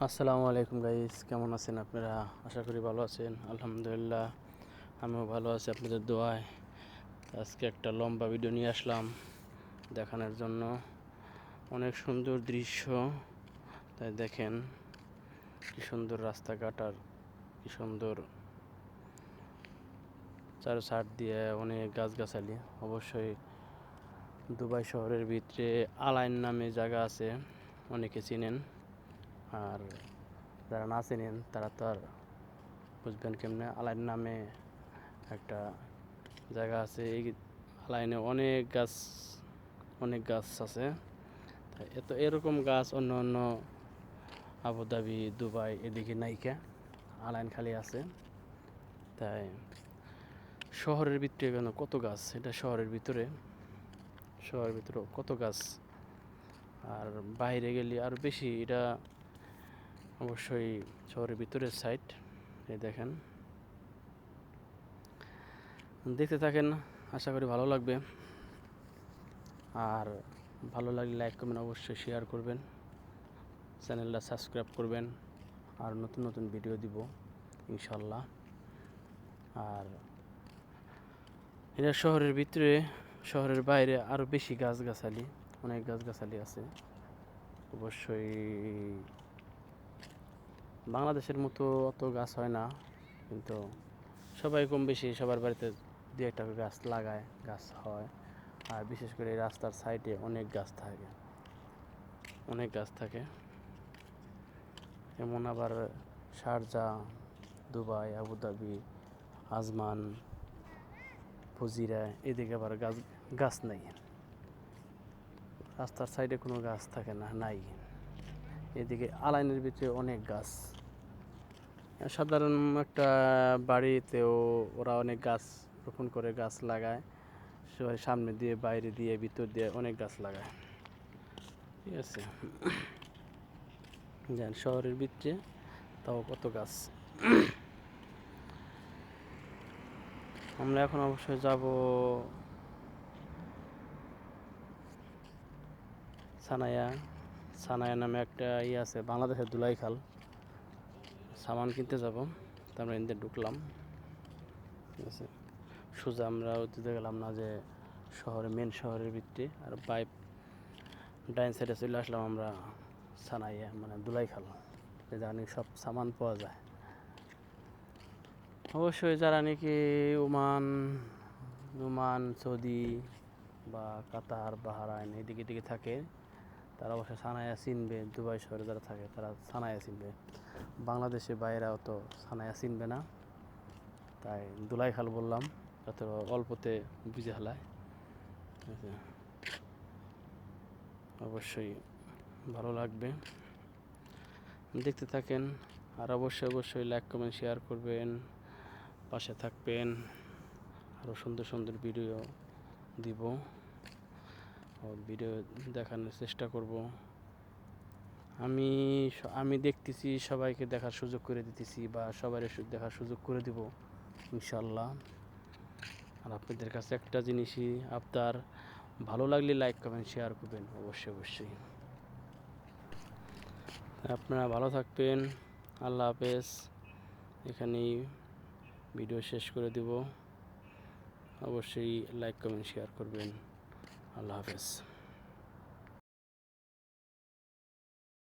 আসসালামু আলাইকুম গাইস, কেমন আছেন আপনারা? আশা করি ভালো আছেন। আলহামদুলিল্লাহ, আমিও ভালো আছি আপনাদের দোয়ায়। আজকে একটা লম্বা ভিডিও নিয়ে আসলাম দেখানোর জন্য। অনেক সুন্দর দৃশ্য, তাই দেখেন কি সুন্দর রাস্তাঘাট আর কি সুন্দর চারো সাইড দিয়ে অনেক গাছগাছালি। অবশ্যই দুবাই শহরের ভিতরে আলাইন নামে জায়গা আছে, অনেকে চিনেন। আর যারা না চিনেন তারা তো আর বুঝবেন কেমনে। আলাইন নামে একটা জায়গা আছে, এই লাইনে অনেক গাছ আছে। এত এরকম গাছ অন্য অন্য আবুধাবি, দুবাই এদিকে নাইকা, আলাইন খালি আছে। তাই শহরের ভিতরে কেন কত গাছ, এটা শহরের ভিতরে কত গাছ। আর বাইরে গেলে আরও বেশি। এটা অবশ্যই শহরের ভিতরের সাইড। এই দেখেন, দেখতে থাকেন, আশা করি ভালো লাগবে। আর ভালো লাগলে লাইক করবেন, অবশ্যই শেয়ার করবেন, চ্যানেলটা সাবস্ক্রাইব করবেন। আর নতুন নতুন ভিডিও দিব ইনশাল্লাহ। আর এটা শহরের ভিতরে, শহরের বাইরে আরও বেশি গাছগাছালি, অনেক গাছগাছালি আছে। অবশ্যই বাংলাদেশের মতো অত গাছ হয় না, কিন্তু সবাই কম বেশি সবার বাড়িতে দু একটা গাছ লাগায়, গাছ হয়। আর বিশেষ করে রাস্তার সাইডে অনেক গাছ থাকে। এমন আবার শারজাহ, দুবাই, আবুধাবি, আজমান, ফজিরা এদিকে আবার গাছ নাই। রাস্তার সাইডে কোনো গাছ থাকে না, নাই। এদিকে আলাইনের ভিতরে অনেক গাছ। সাধারণ একটা বাড়িতেও ওরা অনেক গাছ রোপণ করে, গাছ লাগায়। সবাই সামনে দিয়ে, বাইরে দিয়ে, ভিতর দিয়ে অনেক গাছ লাগায়। ঠিক আছে, জান শহরের ভিতরে তাও কত গাছ। আমরা এখন অবশ্যই যাব সানায়া নামে একটা আছে, বাংলাদেশের দুলাইখাল। সামান কিনতে যাব, তারপরে এদিকে ঢুকলাম। ঠিক আছে, সোজা আমরা দিতে গেলাম না যে মেন শহরের ভিতরে। আর ডাইন সাইডে চলে আসলাম আমরা সানাইয়া, মানে দুলাইখাল, যেখানে সব সামান পাওয়া যায়। অবশ্যই যারা নাকি ওমান, সৌদি বা কাতার, বাহরাইন এদিকে থাকে, তারা অবশ্যই সানাইয়া চিনবে। দুবাই শহরে যারা থাকে তারা সানাইয়া চিনবে। বাংলাদেশে বাইরেও তো সানাইয়া চিনবে না, তাই দুলাইখাল বললাম যাতে অল্পতে বুঝে হালায়। অবশ্যই ভালো লাগবে, দেখতে থাকেন। আর অবশ্যই লাইক কমেন্ট শেয়ার করবেন, পাশে থাকবেন। আরও সুন্দর সুন্দর ভিডিও দিব, ভিডিও দেখানোর চেষ্টা করব। আমি দেখতেছি, সবাইকে দেখার সুযোগ করে দিতেছি, বা সবাই দেখার সুযোগ করে দিব ইনশাল্লাহ। আর আপনাদের কাছে একটা জিনিসই আপনার ভালো লাগলে লাইক কমেন্ট শেয়ার করবেন অবশ্যই। আপনারা ভালো থাকবেন। আল্লাহ হাফেজ। এখানেই ভিডিও শেষ করে দেব। অবশ্যই লাইক কমেন্ট শেয়ার করবেন। আল্লাহ হাফেজ।